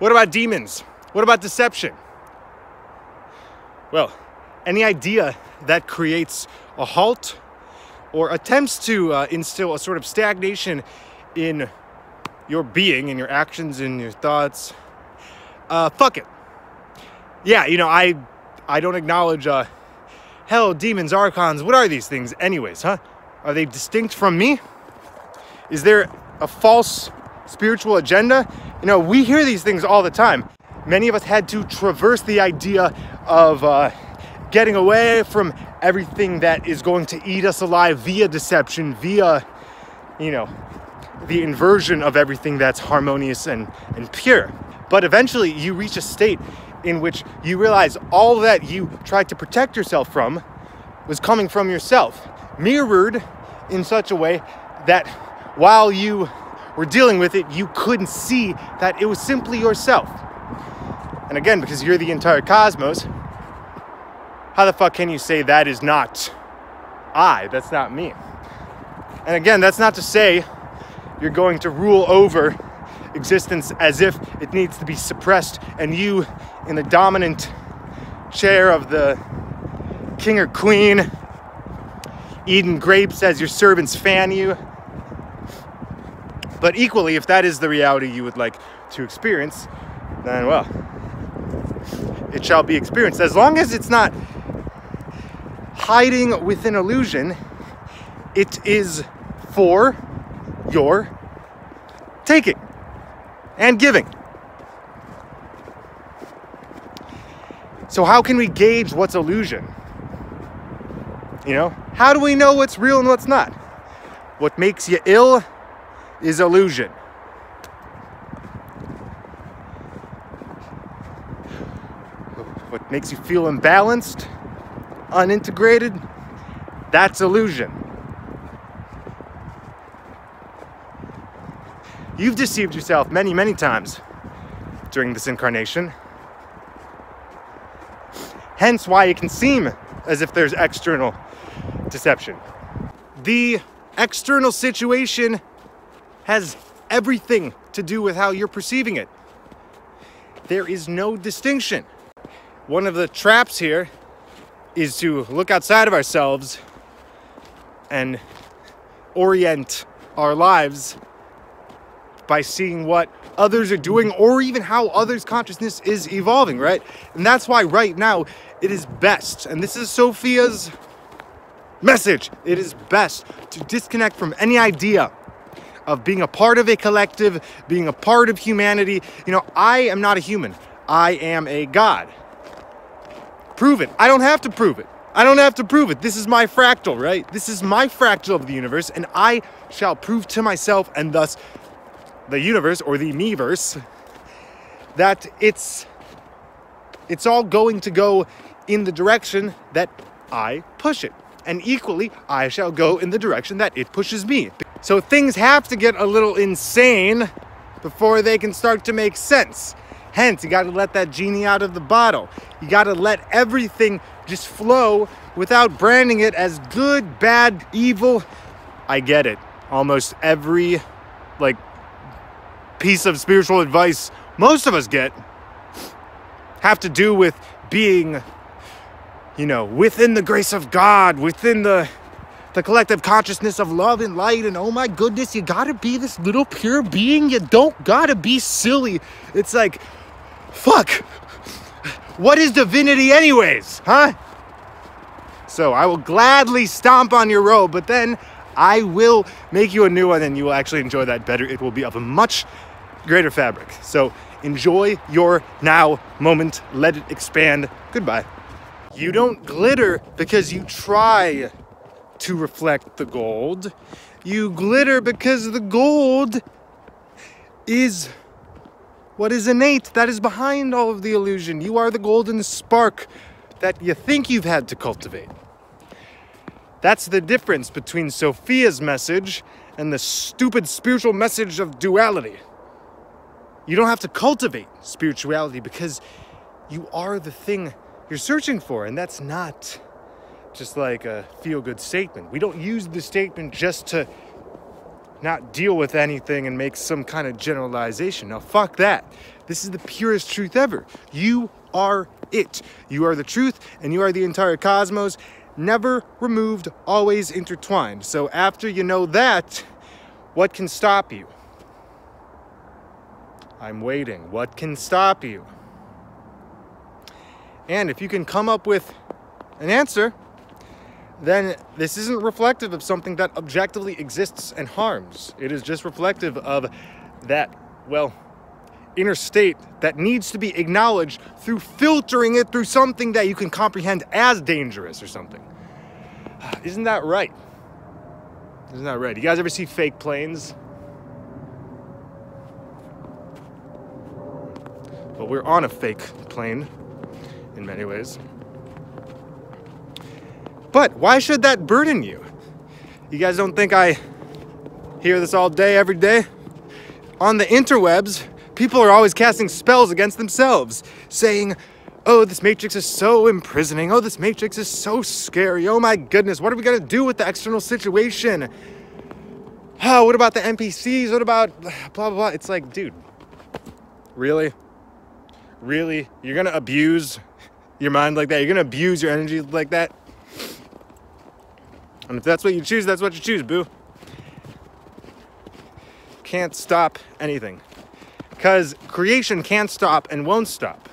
What about demons? What about deception? Well, any idea that creates a halt or attempts to instill a sort of stagnation in your being, in your actions, in your thoughts, fuck it. Yeah, you know, I don't acknowledge, hell, demons, archons, what are these things anyways, huh? Are they distinct from me? Is there a false spiritual agenda? You know, we hear these things all the time. Many of us had to traverse the idea of getting away from everything that is going to eat us alive via deception, via, you know, the inversion of everything that's harmonious and pure. But eventually you reach a state in which you realize all that you tried to protect yourself from was coming from yourself, mirrored in such a way that while you were dealing with it, you couldn't see that it was simply yourself. And again, because you're the entire cosmos, how the fuck can you say that is not I? That's not me. And again, that's not to say you're going to rule over existence as if it needs to be suppressed and you in the dominant chair of the king or queen eating grapes as your servants fan you. But equally, if that is the reality you would like to experience, then well, it shall be experienced. As long as it's not hiding within illusion, it is for your taking and giving. So how can we gauge what's illusion? You know, how do we know what's real and what's not? What makes you ill is illusion. What makes you feel imbalanced, unintegrated, that's illusion. You've deceived yourself many, many times during this incarnation. Hence why it can seem as if there's external deception. The external situation has everything to do with how you're perceiving it. There is no distinction. One of the traps here is to look outside of ourselves and orient our lives by seeing what others are doing or even how others' consciousness is evolving, right? And that's why right now it is best, and this is Sophia's message, it is best to disconnect from any idea of being a part of a collective, being a part of humanity. You know, I am not a human. I am a god. Prove it. I don't have to prove it. I don't have to prove it. This is my fractal, right? This is my fractal of the universe, and I shall prove to myself and thus the universe or the me-verse that it's all going to go in the direction that I push it. And equally, I shall go in the direction that it pushes me. So things have to get a little insane before they can start to make sense. Hence, you got to let that genie out of the bottle. You got to let everything just flow without branding it as good, bad, evil. I get it. Almost every, piece of spiritual advice most of us get have to do with being, within the grace of God, within the collective consciousness of love and light, and oh my goodness, you gotta be this little pure being, you don't gotta be silly. It's like, fuck, what is divinity anyways, huh? So I will gladly stomp on your robe, but then I will make you a new one and you will actually enjoy that better. It will be of a much greater fabric. So enjoy your now moment, let it expand. Goodbye. You don't glitter because you try to reflect the gold. You glitter because the gold is what is innate, that is behind all of the illusion. You are the golden spark that you think you've had to cultivate. That's the difference between Sophia's message and the stupid spiritual message of duality. You don't have to cultivate spirituality because you are the thing you're searching for, and that's not just like a feel-good statement. We don't use the statement just to not deal with anything and make some kind of generalization. Now, fuck that. This is the purest truth ever. You are it. You are the truth, and you are the entire cosmos, never removed, always intertwined. So after you know that, what can stop you? I'm waiting. What can stop you? And if you can come up with an answer, then this isn't reflective of something that objectively exists and harms. It is just reflective of that, well, inner state that needs to be acknowledged through filtering it through something that you can comprehend as dangerous or something. Isn't that right? Isn't that right? You guys ever see fake planes? Well, we're on a fake plane in many ways. But why should that burden you? You guys don't think I hear this all day, every day? On the interwebs, people are always casting spells against themselves, saying, oh, this matrix is so imprisoning. Oh, this matrix is so scary. Oh my goodness, what are we gonna do with the external situation? Oh, what about the NPCs? What about blah, blah, blah? It's like, dude, really? Really? You're gonna abuse your mind like that? You're gonna abuse your energy like that? And if that's what you choose, that's what you choose, boo. Can't stop anything. Because creation can't stop and won't stop.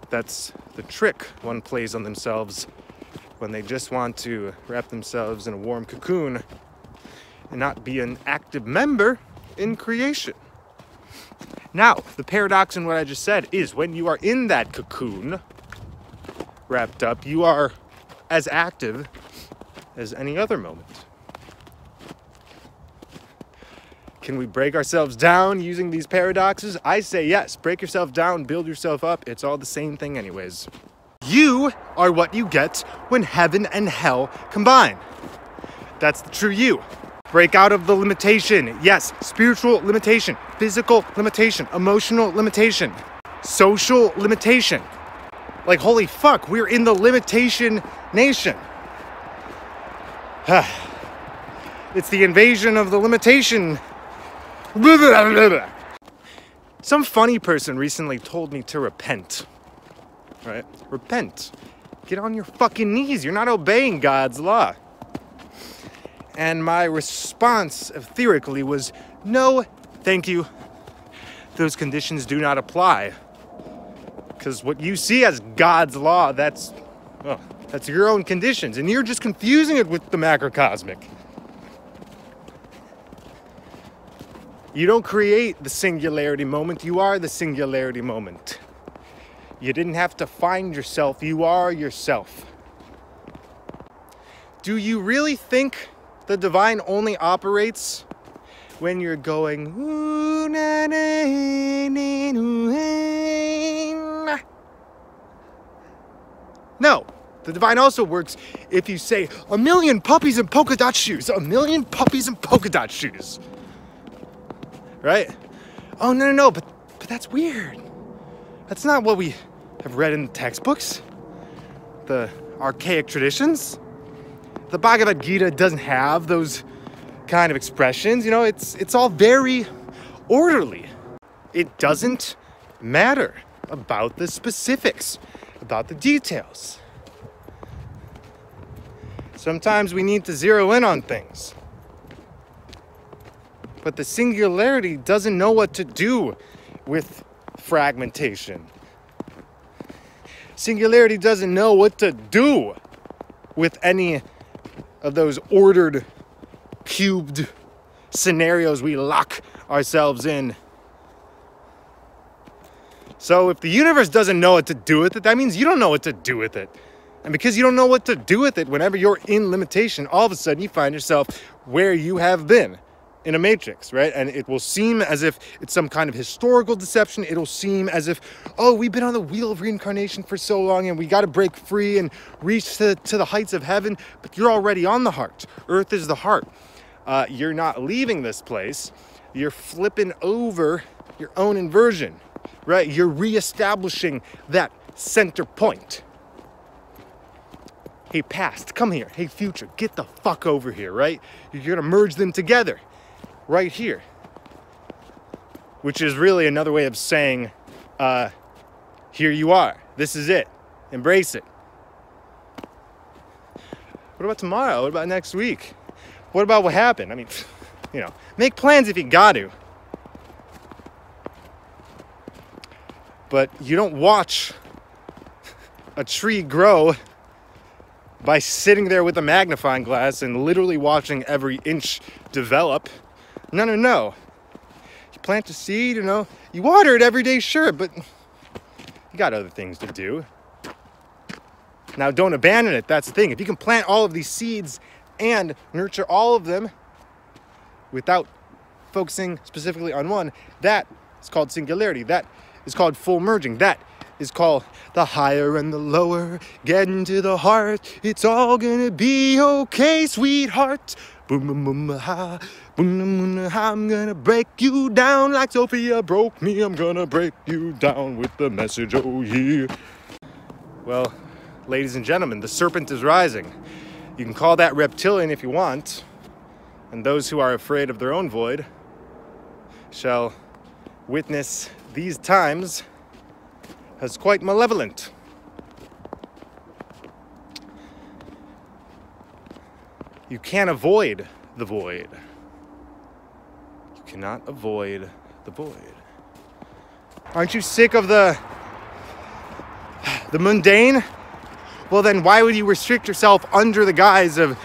That's the trick one plays on themselves when they just want to wrap themselves in a warm cocoon and not be an active member in creation. Now, the paradox in what I just said is when you are in that cocoon, wrapped up, you are as active as any other moment. Can we break ourselves down using these paradoxes? I say yes. Break yourself down, build yourself up. It's all the same thing anyways. You are what you get when heaven and hell combine. That's the true you. Break out of the limitation. Yes, spiritual limitation, physical limitation, emotional limitation, social limitation. Like, holy fuck, we're in the limitation nation. It's the invasion of the limitation. Some funny person recently told me to repent. Right? Repent. Get on your fucking knees. You're not obeying God's law. And my response, theoretically, was, no, thank you. Those conditions do not apply. Because what you see as God's law, that's your own conditions. And you're just confusing it with the macrocosmic. You don't create the singularity moment. You are the singularity moment. You didn't have to find yourself. You are yourself. Do you really think the divine only operates when you're going, ooh, na, na, na, na. No, the divine also works if you say, 1,000,000 puppies in polka dot shoes, 1,000,000 puppies in polka dot shoes. Right? Oh, no, but that's weird. That's not what we have read in the textbooks, the archaic traditions. The Bhagavad Gita doesn't have those kind of expressions. You know, it's all very orderly. It doesn't matter about the specifics, about the details. Sometimes we need to zero in on things. But the singularity doesn't know what to do with fragmentation. Singularity doesn't know what to do with any of those ordered, cubed scenarios we lock ourselves in. So if the universe doesn't know what to do with it, that means you don't know what to do with it. And because you don't know what to do with it, whenever you're in limitation, all of a sudden you find yourself where you have been, in a matrix, right? And it will seem as if it's some kind of historical deception. It'll seem as if, oh, we've been on the wheel of reincarnation for so long and we got to break free and reach to the heights of heaven. But you're already on the heart. Earth is the heart. You're not leaving this place. You're flipping over your own inversion, right? You're reestablishing that center point. hey past, come here. Hey future, get the fuck over here, right? You're gonna merge them together right here. Which is really another way of saying, here you are. This is it. Embrace it. What about tomorrow? What about next week? What about what happened? I mean, you know, make plans if you got to. But you don't watch a tree grow by sitting there with a magnifying glass and literally watching every inch develop. No. You plant a seed, you know, you water it every day, sure, but you got other things to do. Now, don't abandon it. That's the thing. If you can plant all of these seeds and nurture all of them without focusing specifically on one, that is called singularity. That is called full merging. That is called the higher and the lower. Get into the heart. It's all gonna be okay, sweetheart. Boom, boom, boom, ha. Boom, boom, boom, ha. I'm gonna break you down like Sophia broke me. I'm gonna break you down with the message, oh yeah. Well, ladies and gentlemen, the serpent is rising. You can call that reptilian if you want, and those who are afraid of their own void shall witness these times as quite malevolent. You can't avoid the void. You cannot avoid the void. Aren't you sick of the mundane? Well, then why would you restrict yourself under the guise of,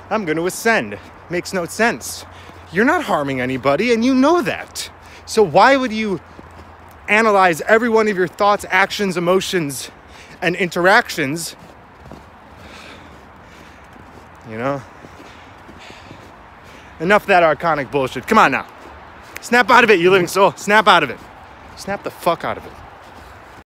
I'm going to ascend? Makes no sense. You're not harming anybody, and you know that. So why would you analyze every one of your thoughts, actions, emotions, and interactions? You know? Enough of that archonic bullshit. Come on now. Snap out of it, you living soul. Snap out of it. Snap the fuck out of it.